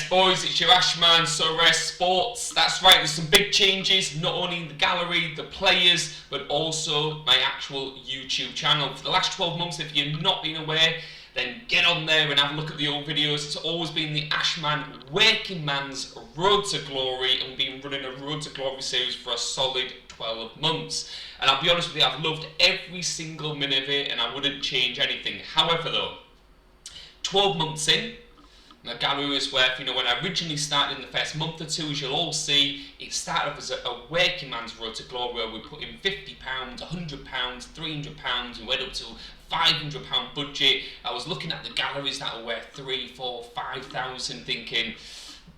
Yes boys, it's your Ashman, SORARE Sports. That's right, there's some big changes, not only in the gallery, the players, but also my actual YouTube channel. For the last 12 months, if you've not been aware, then get on there and have a look at the old videos. It's always been the Ashman Working Man's Road to Glory, and we've been running a Road to Glory series for a solid 12 months. And I'll be honest with you, I've loved every single minute of it and I wouldn't change anything. However though, 12 months in, my gallery was worth, when I originally started in the first month or two, as you'll all see, it started off as a working man's road to glory where we put in £50, £100, £300, and went up to £500 budget. I was looking at the galleries that were worth 3, 4, 5,000, thinking,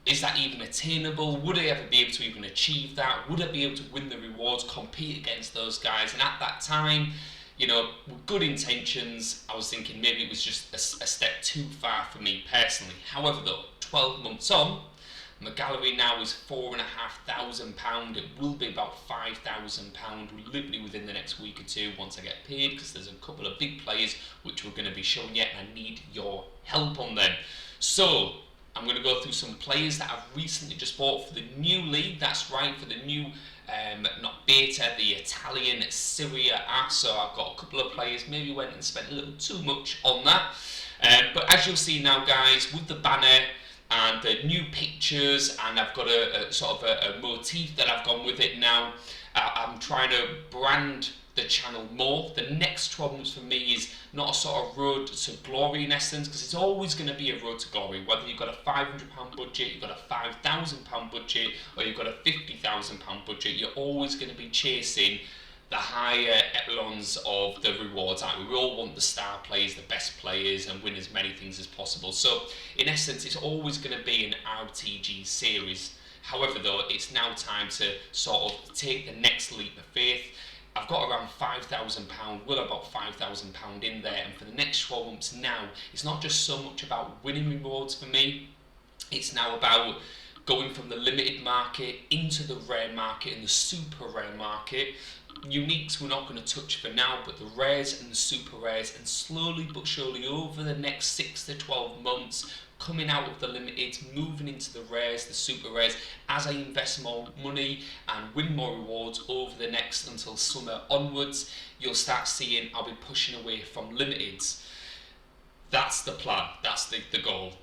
is that even attainable? Would I ever be able to even achieve that? Would I be able to win the rewards, compete against those guys? And at that time, with good intentions, I was thinking maybe it was just a step too far for me personally. However though, 12 months on, my gallery now is £4,500. It will be about £5,000 literally within the next week or two once I get paid, because there's a couple of big players which we're going to be showing you and I need your help on them. So I'm going to go through some players that I've recently just bought for the new league. That's right, for the new not beta, the Italian Serie A. So I've got a couple of players, maybe went and spent a little too much on that. But as you'll see now guys, with the banner and the new pictures, and I've got a sort of a motif that I've gone with it now, I'm trying to brand the channel more. The next 12 months for me is not a sort of road to glory in essence, because it's always going to be a road to glory, whether you've got a £500 budget, you've got a £5,000 budget, or you've got a £50,000 budget. You're always going to be chasing the higher echelons of the rewards. We all want the star players, the best players, and win as many things as possible. So in essence, it's always going to be an RTG series. However though, it's now time to sort of take the next leap of faith. I've got around £5,000, well about £5,000 in there, and for the next 12 months now, it's not just so much about winning rewards for me, it's now about going from the limited market into the rare market and the super rare market. Uniques we're not going to touch for now, but the rares and the super rares, and slowly but surely over the next 6 to 12 months, coming out of the limited, moving into the rares, the super rares, as I invest more money and win more rewards over the next until summer onwards, you'll start seeing I'll be pushing away from limiteds. That's the plan, that's the goal.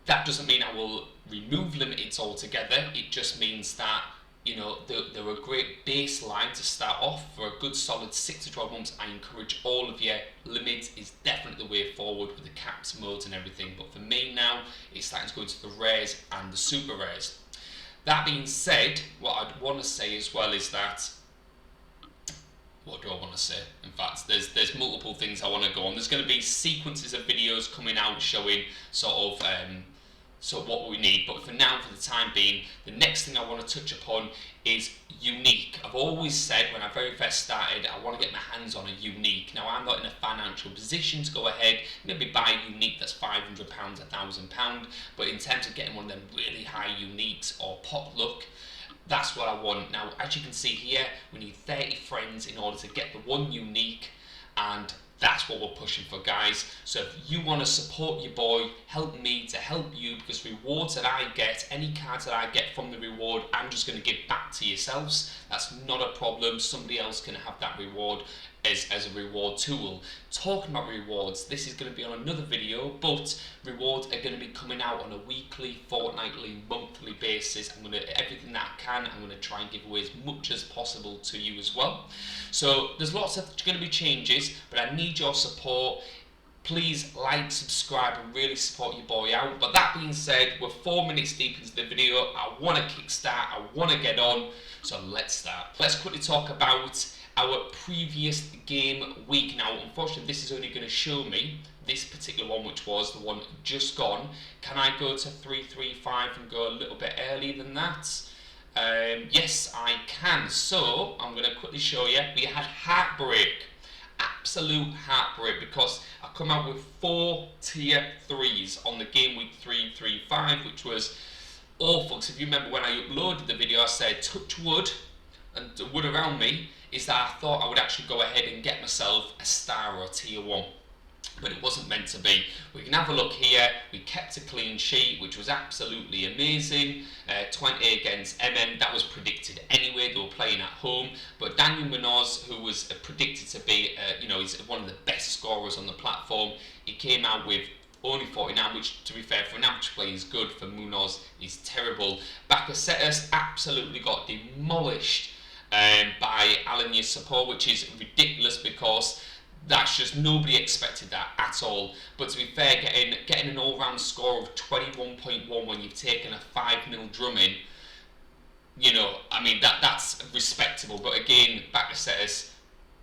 That doesn't mean I will remove limiteds altogether, it just means that they're a great baseline to start off for a good solid 6 to 12 months. I encourage all of you, limits is definitely the way forward with the caps, modes and everything, but for me now, it's starting to go into the rares and the super rares. That being said, what I'd want to say as well is that, what do I want to say? In fact, there's multiple things I want to go on. There's going to be sequences of videos coming out showing sort of what we need, but for now, for the time being, the next thing I want to touch upon is unique. I've always said when I very first started, I want to get my hands on a unique. Now I'm not in a financial position to go ahead, maybe buy a unique that's £500, £1,000, but in terms of getting one of them really high uniques or pot luck, that's what I want. Now as you can see here, we need 30 friends in order to get the one unique, and that's what we're pushing for guys. So if you want to support your boy, help me to help you, because rewards that I get, any cards that I get from the reward, I'm just going to give back to yourselves. That's not a problem. Somebody else can have that reward as a reward tool. Talking about rewards, this is going to be on another video, but rewards are going to be coming out on a weekly, fortnightly, monthly basis. Everything that I can, I'm going to try and give away as much as possible to you as well. So there's lots of going to be changes, but I need your support. Please like, subscribe and really support your boy out. But that being said, we're 4 minutes deep into the video. I want to kickstart, I want to get on, so let's start. Let's quickly talk about our previous game week. Now unfortunately this is only going to show me this particular one, which was the one just gone. Can I go to 335 and go a little bit earlier than that? Yes I can. So I'm going to quickly show you. We had heartbreak, absolute heartbreak, because I come out with 4 tier 3s on the game week 335, which was awful. So if you remember when I uploaded the video, I said touch wood, and the wood around me is that I thought I would actually go ahead and get myself a star or a tier 1. but it wasn't meant to be. We can have a look here. We kept a clean sheet, which was absolutely amazing. 20 against MM, that was predicted anyway. They were playing at home, but Daniel Munoz, who was predicted to be, he's one of the best scorers on the platform, he came out with only 49, which, to be fair, for an average player is good. For Munoz, he's terrible. Bakasetas absolutely got demolished by Alan Yusupov, which is ridiculous because that's just, nobody expected that at all. But to be fair, getting an all-round score of 21.1 when you've taken a 5-0 drumming, that's respectable. But again, Bakasetas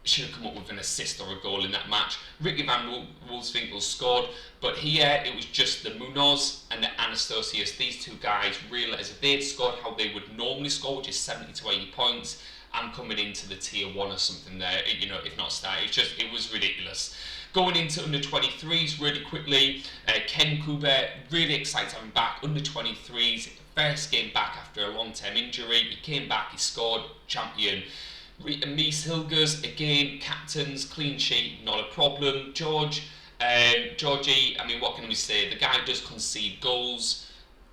should have come up with an assist or a goal in that match. Ricky van Wolfswinkel scored, but here it was just the Munoz and the Anastasios. These two guys realised if they'd scored how they would normally score, which is 70 to 80 points, I'm coming into the tier 1 or something there, if not start. It was ridiculous. Going into under 23s really quickly, Ken Kuber, really excited to have him back. Under 23s, first game back after a long-term injury. He came back, he scored, champion. Mies Hilgers, again, captains, clean sheet, not a problem. Georgie, what can we say? The guy does concede goals.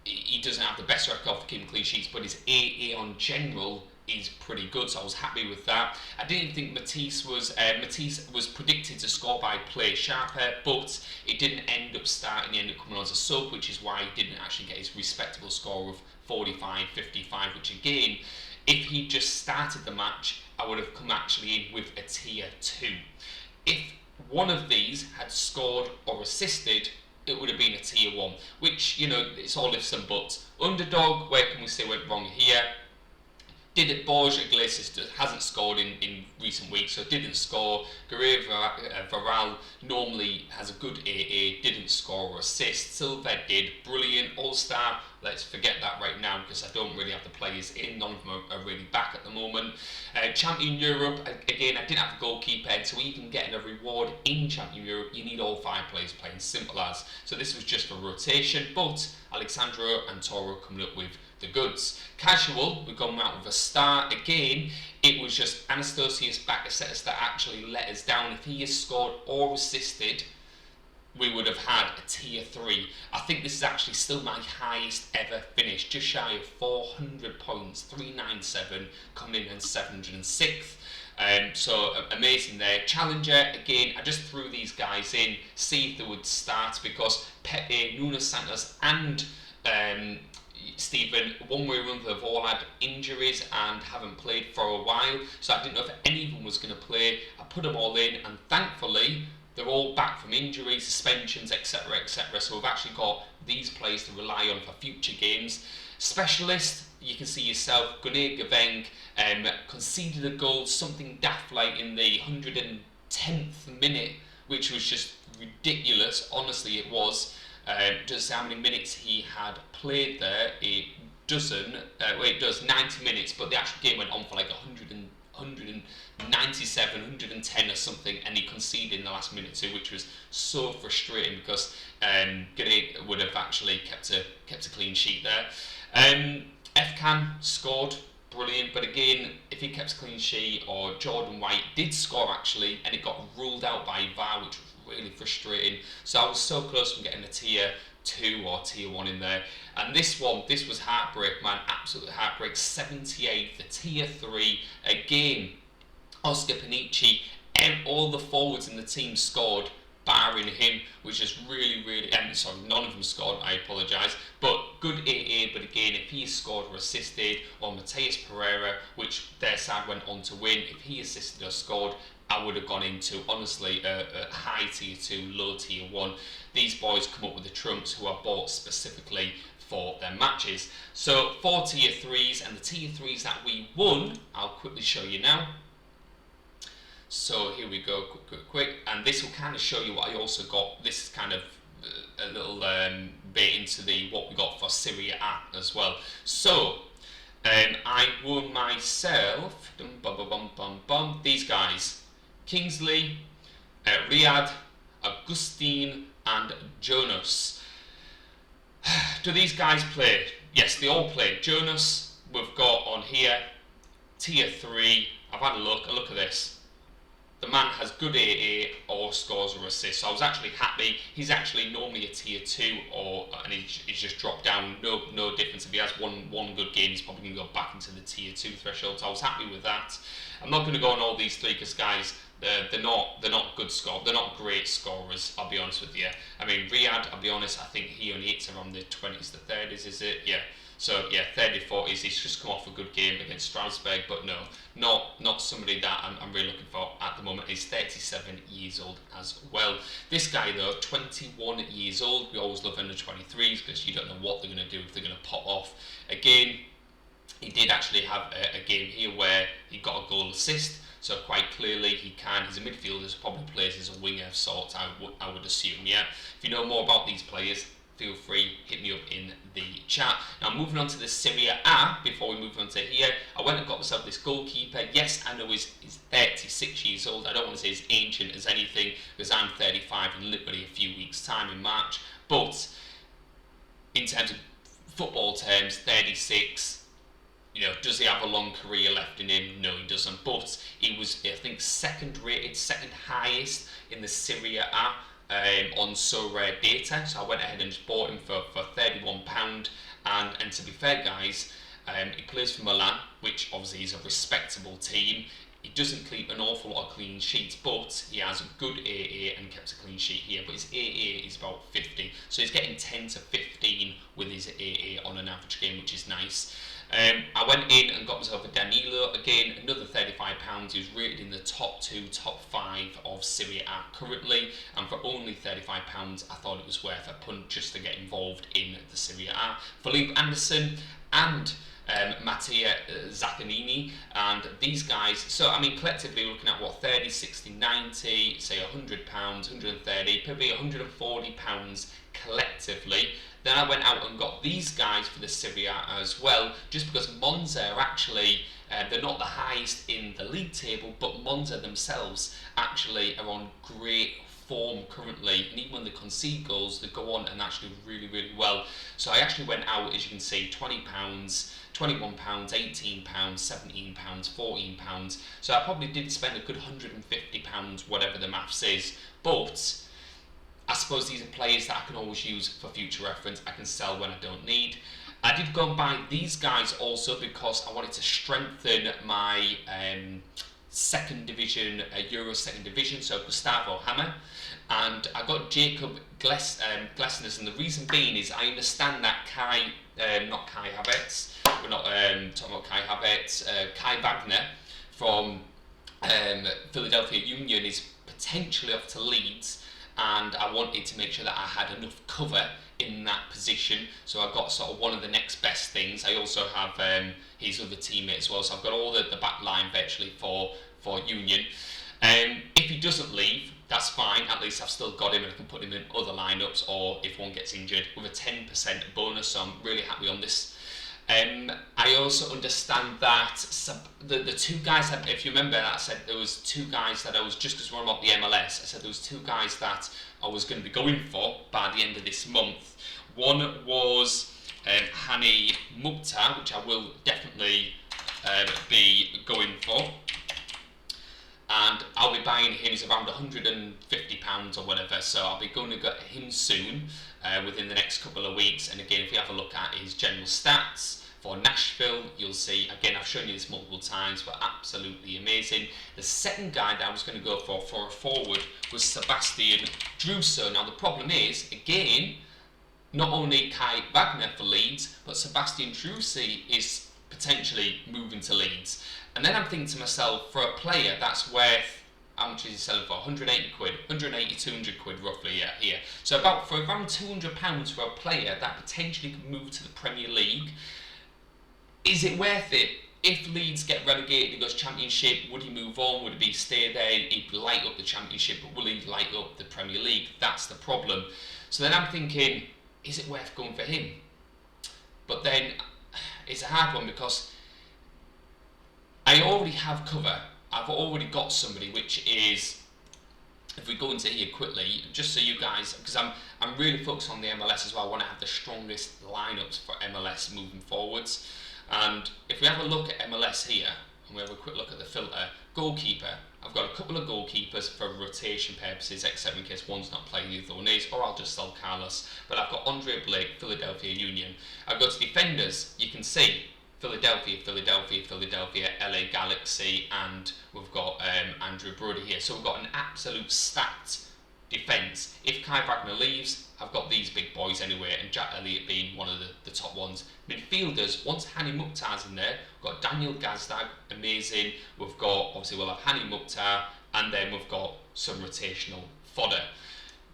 He doesn't have the best record for keeping clean sheets, but his AA on general is pretty good, so I was happy with that. I didn't think Matisse was predicted to score by play sharper, but it didn't end up starting. He ended up coming on as a sub, which is why he didn't actually get his respectable score of 45, 55, which again, if he just started the match, I would have come actually in with a tier 2. If one of these had scored or assisted, it would have been a tier 1, which, it's all ifs and buts. Underdog, where can we say went wrong here? Borja Iglesias hasn't scored in recent weeks, so didn't score. Guerrero Varal normally has a good AA, didn't score or assist. Silva did, brilliant, all-star. Let's forget that right now because I don't really have the players in. None of them are really back at the moment. Champion Europe, again, I didn't have a goalkeeper, so even getting a reward in Champion Europe, you need all 5 players playing, simple as. So this was just for rotation, but Alexandro and Toro coming up with the goods. Casual, we've gone out with a star. Again, it was just Anastasios Bakasetas that actually let us down. If he has scored or assisted, we would have had a tier 3. I think this is actually still my highest ever finish, just shy of 400 points, 397, coming in 706th. So amazing there. Challenger, again, I just threw these guys in, see if they would start, because Pepe, Nuno Santos and Stephen, one way or another, have all had injuries and haven't played for a while, so I didn't know if any of them was going to play. I put them all in, and thankfully they're all back from injuries, suspensions, etc, etc, so we've actually got these players to rely on for future games. Specialist, you can see yourself, Gunnar Gaveng conceded a goal, something daft like in the 110th minute, which was just ridiculous, honestly it was. Just how many minutes he had played there, it doesn't, it does 90 minutes, but the actual game went on for like 197, 110 or something, and he conceded in the last minute too, which was so frustrating because Gade would have actually kept a clean sheet there. Fcan scored, brilliant, but again, if he kept a clean sheet, or Jordan White did score actually, and it got ruled out by VAR, which was really frustrating. So I was so close from getting a tier 2 or tier 1 in there. And this was heartbreak, man, absolute heartbreak. 78, the tier 3 again. Oscar Panici and all the forwards in the team scored, barring him, which is really, sorry, none of them scored, I apologise, but good AA. But again, if he scored or assisted, or Mateus Pereira, which their side went on to win, if he assisted or scored, I would have gone into, honestly, a high tier 2, low tier 1. These boys come up with the trumps who are bought specifically for their matches. So 4 tier 3s, and the tier 3s that we won, I'll quickly show you now. So here we go, quick, and this will kind of show you what I also got. This is kind of a little bit into what we got for Serie A as well. So I won myself, these guys, Kingsley, Riyad, Augustine and Jonas. Do these guys play? Yes, they all play. Jonas, we've got on here, tier 3. I've had a look at this. the man has good AA or scores or assists. So I was actually happy. He's actually normally a tier 2 and he's just dropped down. No difference. If he has one good game, he's probably going to go back into the tier 2 threshold. So I was happy with that. I'm not going to go on all these three because, guys, they're not good score. They're not great scorers, I'll be honest with you. I mean, Riyadh, I'll be honest, I think he only hits around the 20s to 30s, is it? Yeah. So yeah, 30, 40s. He's just come off a good game against Strasbourg, but no, not somebody that I'm really looking for at the moment. He's 37 years old as well. This guy though, 21 years old. We always love under 23s because you don't know what they're going to do, if they're going to pop off. Again, he did actually have a game here where he got a goal assist. So quite clearly he can. He's a midfielder, so probably plays as a winger of sorts, I would assume. Yeah. If you know more about these players, feel free, hit me up in the chat. Now moving on to the Serie A, before we move on to here, I went and got myself this goalkeeper. Yes, I know he's 36 years old. I don't want to say he's ancient as anything, because I'm 35 in literally a few weeks' time in March. But in terms of football terms, 36, you know, does he have a long career left in him? No, he doesn't. But he was, I think, second highest in the Serie A. On SORARE data, so I went ahead and just bought him for £31. And to be fair, guys, he plays for Milan, which obviously is a respectable team. He doesn't keep an awful lot of clean sheets, but he has a good AA and kept a clean sheet here. But his AA is about 50, so he's getting 10 to 15 with his AA on an average game, which is nice. I went in and got myself a Danilo, again another £35. He was rated in the top 2, top 5 of Serie A currently, and for only £35 I thought it was worth a punt just to get involved in the Serie A. Felipe Anderson and Mattia Zaccanini, and these guys, so I mean collectively we're looking at what, 30, 60, 90, say £100, 130, probably £140 collectively. Then I went out and got these guys for the Serie A as well, just because Monza are actually, they're not the highest in the league table, but Monza themselves actually are on great form currently, and even when they concede goals, they go on and actually really, really well. So I actually went out, as you can see, £20, £21, £18, £17, £14. So I probably did spend a good £150, whatever the maths is, but I suppose these are players that I can always use for future reference. I can sell when I don't need. I did go and buy these guys also because I wanted to strengthen my second division, Euro second division, so Gustavo Hammer. And I got Jacob Glesnes, and the reason being is I understand that Kai Havertz, we're not talking about Kai Havertz, Kai Wagner from Philadelphia Union is potentially off to Leeds, and I wanted to make sure that I had enough cover in that position, so I got sort of one of the next best things. I also have his other teammate as well, so I've got all the back line virtually for Union. If he doesn't leave, that's fine, at least I've still got him and I can put him in other lineups, or if one gets injured, with a 10% bonus, so I'm really happy on this. I also understand that the two guys that, if you remember, I said there was two guys that I was, just because we're about the MLS, I said there was two guys that I was going to be going for by the end of this month. One was Hani Mukhtar, which I will definitely be going for, and I'll be buying him. He's around £150 or whatever, so I'll be going to get him soon, within the next couple of weeks. And again, if you have a look at his general stats for Nashville, you'll see, again, I've shown you this multiple times, but absolutely amazing. The second guy that I was going to go for a forward was Sebastian Druso. Now the problem is, again, not only Kai Wagner for Leeds, but Sebastian Druso is potentially moving to Leeds. And then I'm thinking to myself, for a player that's worth, how much is he selling for? 180 quid, 180, 200 quid roughly, yeah, here. So for around £200 for a player that potentially could move to the Premier League, is it worth it? If Leeds get relegated, he goes Championship, would he move on? Would he stay there? He'd light up the Championship, but will he light up the Premier League? That's the problem. So then I'm thinking, is it worth going for him? But then it's a hard one because I already have cover. I've already got somebody, which is, if we go into here quickly, just so you guys, because I'm really focused on the MLS as well. I want to have the strongest lineups for MLS moving forwards. And if we have a look at MLS here, and we have a quick look at the filter. Goalkeeper. I've got a couple of goalkeepers for rotation purposes, except in case one's not playing, the other one is, or I'll just sell Carlos. But I've got Andre Blake, Philadelphia Union. I go to defenders. You can see Philadelphia, LA Galaxy, and we've got Andrew Brody here. So we've got an absolute stacked defence. If Kai Wagner leaves, I've got these big boys anyway, and Jack Elliott being one of the top ones. Midfielders, once Hani Mukhtar's in there, we've got Daniel Gazdag, amazing. We've got, obviously we'll have Hani Mukhtar, and then we've got some rotational fodder.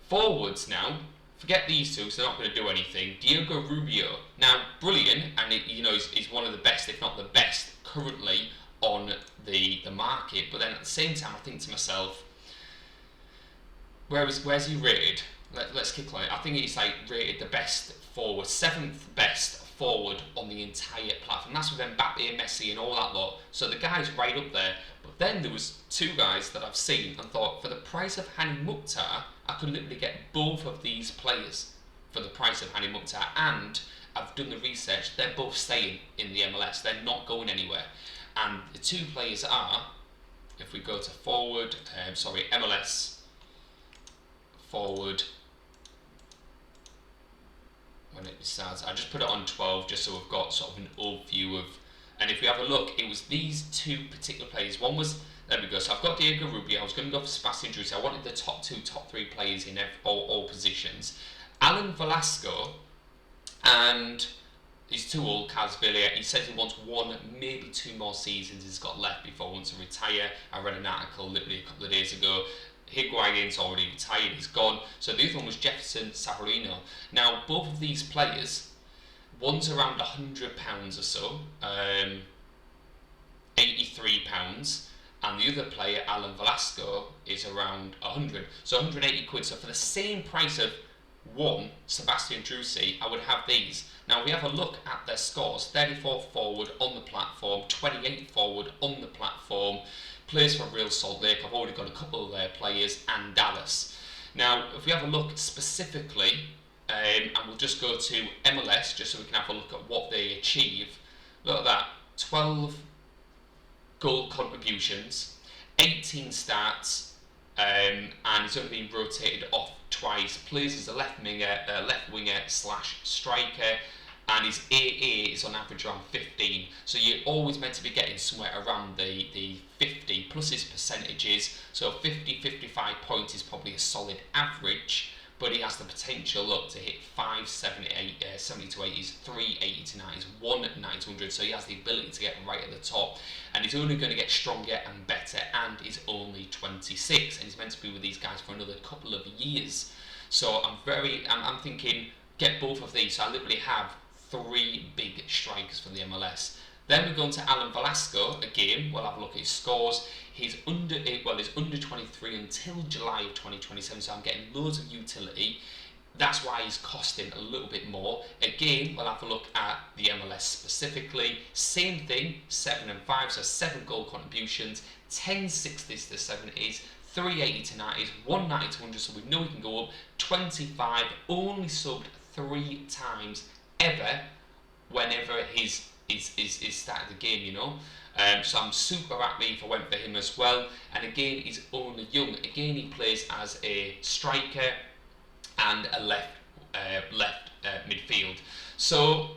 Forwards now, forget these two because they're not going to do anything. Diego Rubio, now brilliant, and he's one of the best, if not the best, currently on the market. But then at the same time, I think to myself, where's he rated? Let's kick on it. I think he's like rated the best forward, 7th best forward on the entire platform. That's with Mbappe and Messi and all that lot. So the guy's right up there. But then there was two guys that I've seen and thought, for the price of Hani Mukhtar, I could literally get both of these players for the price of Hani Mukhtar. And I've done the research, they're both staying in the MLS. They're not going anywhere. And the two players are, if we go to forward, MLS, forward, when it decides, I just put it on 12 just so we've got sort of an overview of, and if we have a look, it was these two particular players. One was, there we go, so I've got Diego Rubio, I was going to go for Sebastian Drusi. I wanted the top 3 players in all positions. Alan Velasco, and he's too old, Casvilla. He says he wants 1, maybe 2 more seasons he's got left before he wants to retire. I read an article literally a couple of days ago. Higuain's already retired, he's gone. So the other one was Jefferson Savarino. Now, both of these players, one's around £100 or so, £83, and the other player, Alan Velasco, is around 100. So 180 quid. So for the same price of one, Sebastian Drusi, I would have these. Now we have a look at their scores. 34 forward on the platform, 28 forward on the platform. Plays for Real Salt Lake. I've already got a couple of their players, and Dallas. Now, if we have a look specifically, and we'll just go to MLS just so we can have a look at what they achieve. Look at that, 12 goal contributions, 18 starts, and he's only been rotated off twice. Plays as a left winger slash striker, and his AA is on average around 15. So you're always meant to be getting somewhere around the 50 plus his percentages. So 50-55 points is probably a solid average, but he has the potential to hit 578, 70 to 80s, 380 to 90s, 190 to 100. So he has the ability to get right at the top, and he's only going to get stronger and better. And he's only 26, and he's meant to be with these guys for another couple of years. So I'm thinking, get both of these. So I literally have 3 big strikers for the MLS. Then we're going to Alan Velasco again. We'll have a look at his scores. He's under 23 until July of 2027, so I'm getting loads of utility. That's why he's costing a little bit more. Again, we'll have a look at the MLS specifically. Same thing, 7 and 5, so 7 goal contributions, 10 60s to 70s, 380 to 90s, 190 to 100, so we know he can go up. 25, only subbed 3 times ever whenever he's started the game, so I'm super happy if I went for him as well. And again, he's only young. Again, he plays as a striker and a left midfield. So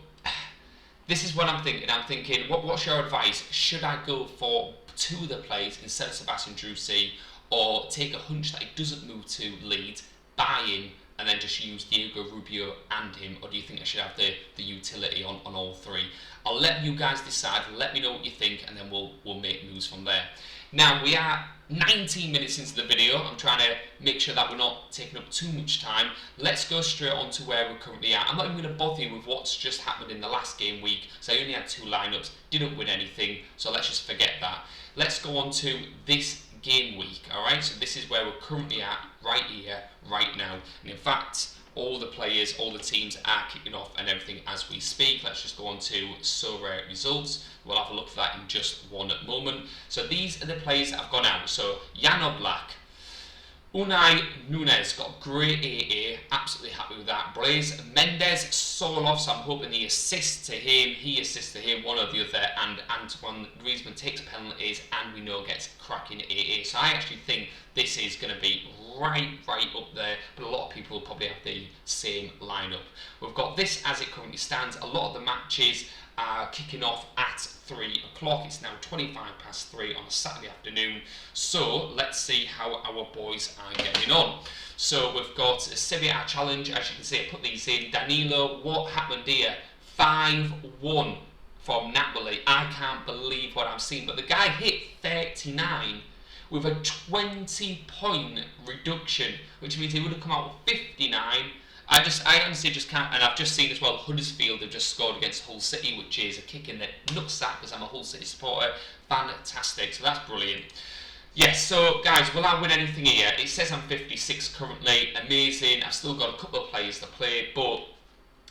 this is what I'm thinking. What's your advice? Should I go for 2 of the players instead of Sebastian Drusi, or take a hunch that he doesn't move to Leeds, buy him, and then just use Diego Rubio and him? Or do you think I should have the utility on all 3? I'll let you guys decide. Let me know what you think, and then we'll make moves from there. Now, we are 19 minutes into the video. I'm trying to make sure that we're not taking up too much time. Let's go straight on to where we're currently at. I'm not even going to bother you with what's just happened in the last game week, so I only had 2 lineups, didn't win anything, so let's just forget that. Let's go on to this game week, alright? So this is where we're currently at, right here, right now. And in fact, all the players, all the teams are kicking off and everything as we speak. Let's just go on to SORARE results. We'll have a look for that in just one moment. So these are the players that have gone out. So Jan Oblak, Unai Nunez got great AA, absolutely happy with that. Blaise Mendes Sokolov, so I'm hoping he assists to him, one or the other, and Antoine Griezmann takes penalties, and we know gets cracking AA. So I actually think this is going to be right up there, but a lot of people probably have the same lineup. We've got this as it currently stands. A lot of the matches are kicking off at 3 o'clock. It's now 3 on a Saturday afternoon. So let's see how our boys are getting on. So we've got a Serie A challenge. As you can see, I put these in. Danilo, what happened here? 5-1 from Napoli. I can't believe what I'm seeing. But the guy hit 39 with a 20-point reduction, which means he would have come out with 59. I honestly just can't, and I've just seen as well, Huddersfield have just scored against Hull City, which is a kick in the nutsack because I'm a Hull City supporter. Fantastic, so that's brilliant. Yes, so guys, will I win anything here? It says I'm 56 currently, amazing. I've still got a couple of players to play, but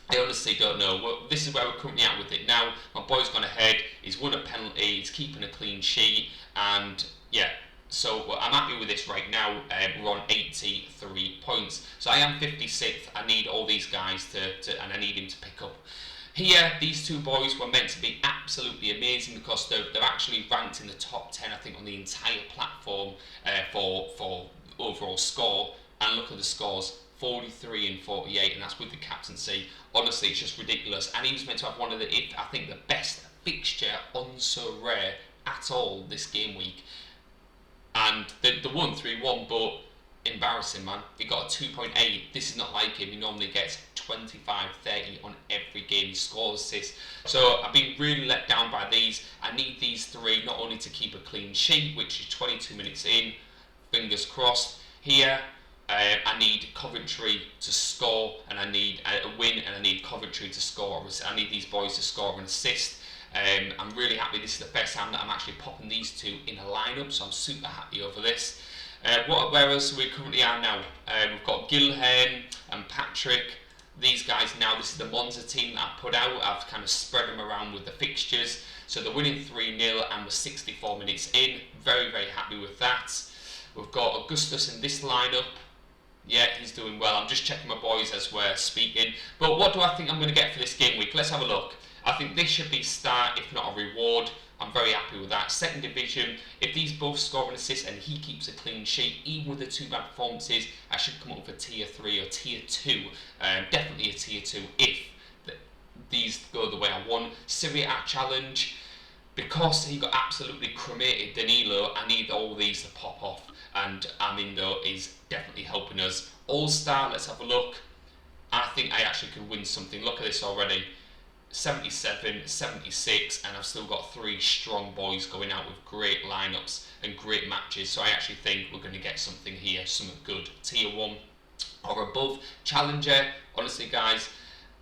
I honestly don't know. Well, this is where we're currently at with it now. My boy's gone ahead, he's won a penalty, he's keeping a clean sheet, and yeah. So I'm happy with this right now. We're on 83 points. So I am 56th. I need all these guys and I need him to pick up. Here, these two boys were meant to be absolutely amazing because they're actually ranked in the top 10, I think, on the entire platform for overall score. And look at the scores, 43 and 48, and that's with the captaincy. Honestly, it's just ridiculous. And he was meant to have one of the, I think, the best fixture on SORARE at all this game week. And the won 3-1, but embarrassing, man. He got a 2.8. This is not like him. He normally gets 25, 30 on every game he scores assists. So I've been really let down by these. I need these three not only to keep a clean sheet, which is 22 minutes in, fingers crossed. Here, I need Coventry to score, and I need a win, and I need Coventry to score. I need these boys to score an assist. I'm really happy. This is the first time that I'm actually popping these two in a lineup, so I'm super happy over this. Where else we currently are now? We've got Gilhem and Patrick. These guys now, this is the Monza team that I've put out. I've kind of spread them around with the fixtures. So they're winning 3-0 and we're 64 minutes in. Very, very happy with that. We've got Augustus in this lineup. Yeah, he's doing well. I'm just checking my boys as we're speaking. But what do I think I'm going to get for this game week? Let's have a look. I think this should be start, if not a reward. I'm very happy with that. Second division, if these both score an assist and he keeps a clean sheet, even with the two bad performances, I should come up with a tier 3 or tier 2. Definitely a tier 2 if these go the way I want. Serie A challenge, because he got absolutely cremated, Danilo, I need all these to pop off. And Amindo is definitely helping us. All-Star, let's have a look. I think I actually could win something. Look at this already. 77, 76, and I've still got three strong boys going out with great lineups and great matches, so I actually think we're going to get something here, something good. Tier 1 or above. Challenger, honestly guys,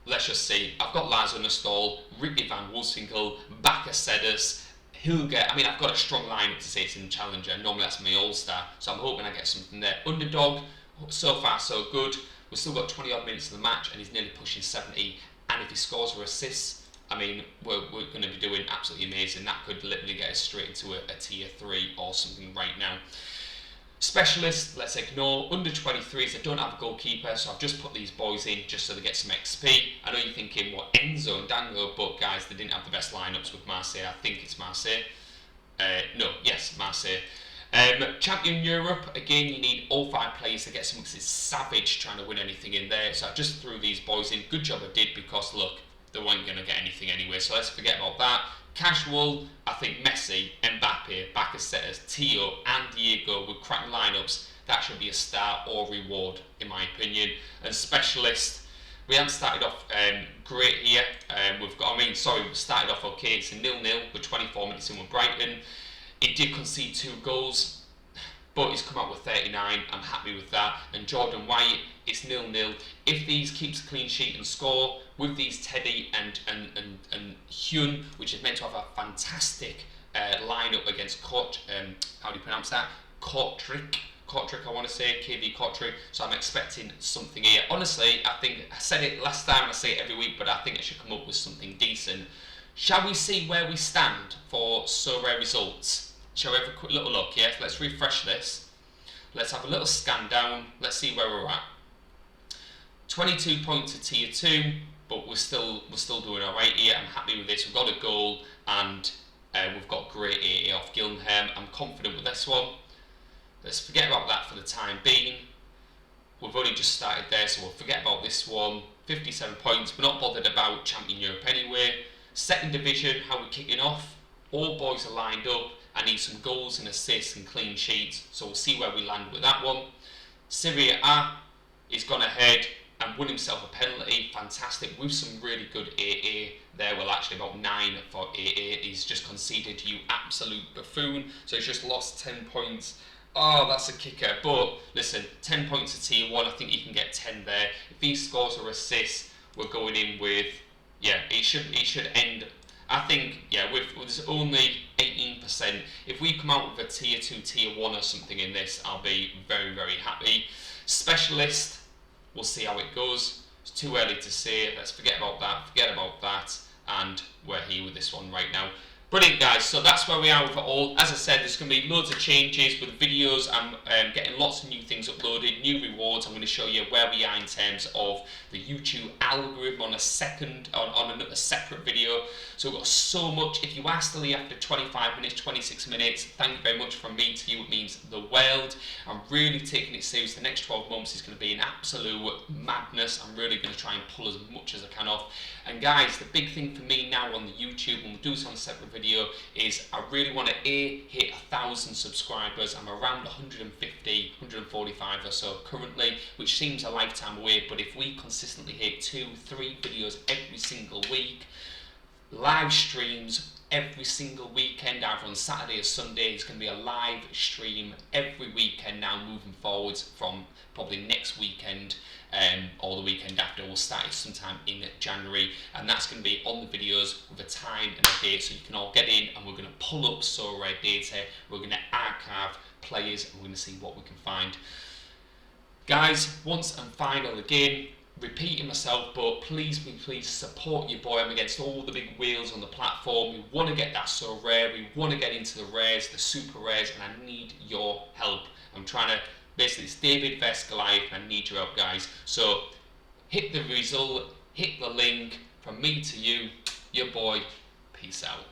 let's just see. I've got Lars Understall, Ricky van Wolfswinkel, Bakasetas, Hilger. I mean, I've got a strong lineup to say it's in Challenger. Normally that's my all-star, so I'm hoping I get something there. Underdog, so far so good. We've still got 20 odd minutes of the match and he's nearly pushing 70. And if he scores or assists, I mean, we're going to be doing absolutely amazing. That could literally get us straight into a tier 3 or something right now. Specialist, let's ignore. Under 23s, I don't have a goalkeeper, so I've just put these boys in just so they get some XP. I know you're thinking, what, Enzo and Dango, but guys, they didn't have the best lineups with Marseille. I think it's Marseille. Yes, Marseille. Champion Europe, again, you need all 5 players to get some, because it's savage trying to win anything in there. So I just threw these boys in. Good job I did, because look, they weren't going to get anything anyway. So let's forget about that. Casual, I think Messi, Mbappe, Bakasetas, Tio and Diego with cracking lineups. That should be a star or reward, in my opinion. And Specialist, we haven't started off great here. We started off okay. It's a 0-0 with 24 minutes in with Brighton. He did concede 2 goals, but he's come out with 39. I'm happy with that. And Jordan White, it's 0-0. If these keeps a clean sheet and score with these Teddy and Hyun, which is meant to have a fantastic lineup against how do you pronounce that? Kortrijk, I want to say, KV Kortrijk. So I'm expecting something here. Honestly, I think I said it last time. I say it every week, but I think I should come up with something decent. Shall we see where we stand for SORARE results? Shall we have a quick little look? Yeah, let's refresh this. Let's have a little scan down. Let's see where we're at. 22 points to tier 2, but we're still doing alright here. I'm happy with this. We've got a goal, and we've got great AA off Gillingham. I'm confident with this one. Let's forget about that for the time being. We've only just started there, so we'll forget about this one. 57 points. We're not bothered about Champion Europe anyway. Second division, how we're kicking off. All boys are lined up. I need some goals and assists and clean sheets, so we'll see where we land with that one. SORARE A is gone ahead and won himself a penalty. Fantastic, with some really good AA there. Well, actually about 9 for AA. He's just conceded, you absolute buffoon. So he's just lost 10 points. Oh, that's a kicker. But listen, 10 points to tier 1. I think he can get 10 there. If he scores or assists, we're going in with, yeah, he should end. I think, yeah, with only 18%. If we come out with a tier 2, tier 1 or something in this, I'll be very, very happy. Specialist, we'll see how it goes. It's too early to say. Let's forget about that, and we're here with this one right now. Brilliant, guys. So that's where we are with it all. As I said, there's going to be loads of changes with videos. I'm getting lots of new things uploaded, new rewards. I'm going to show you where we are in terms of the YouTube algorithm on a another separate video. So we've got so much. If you are still here after 25 minutes, 26 minutes, thank you very much from me to you. It means the world. I'm really taking it serious. The next 12 months is going to be an absolute madness. I'm really going to try and pull as much as I can off. And guys, the big thing for me now on the YouTube, and we'll do this on a separate video, is I really want to hit 1,000 subscribers. I'm around 150, 145 or so currently, which seems a lifetime away, but if we consistently hit 2, 3 videos every single week, live streams every single weekend, either on Saturday or Sunday, it's going to be a live stream every weekend now moving forwards from probably next weekend or the weekend after. We'll start it sometime in January, and that's going to be on the videos with a time and a date, so you can all get in, and we're going to pull up SORARE data, we're going to archive players, and we're going to see what we can find. Guys, once and final again, repeating myself, but please support your boy. I'm against all the big wheels on the platform. We want to get that SORARE, we want to get into the rares, the super rares, and I need your help. I'm trying to, basically it's David vs Goliath, and I need your help, guys. So hit the result, hit the link, from me to you, your boy, peace out.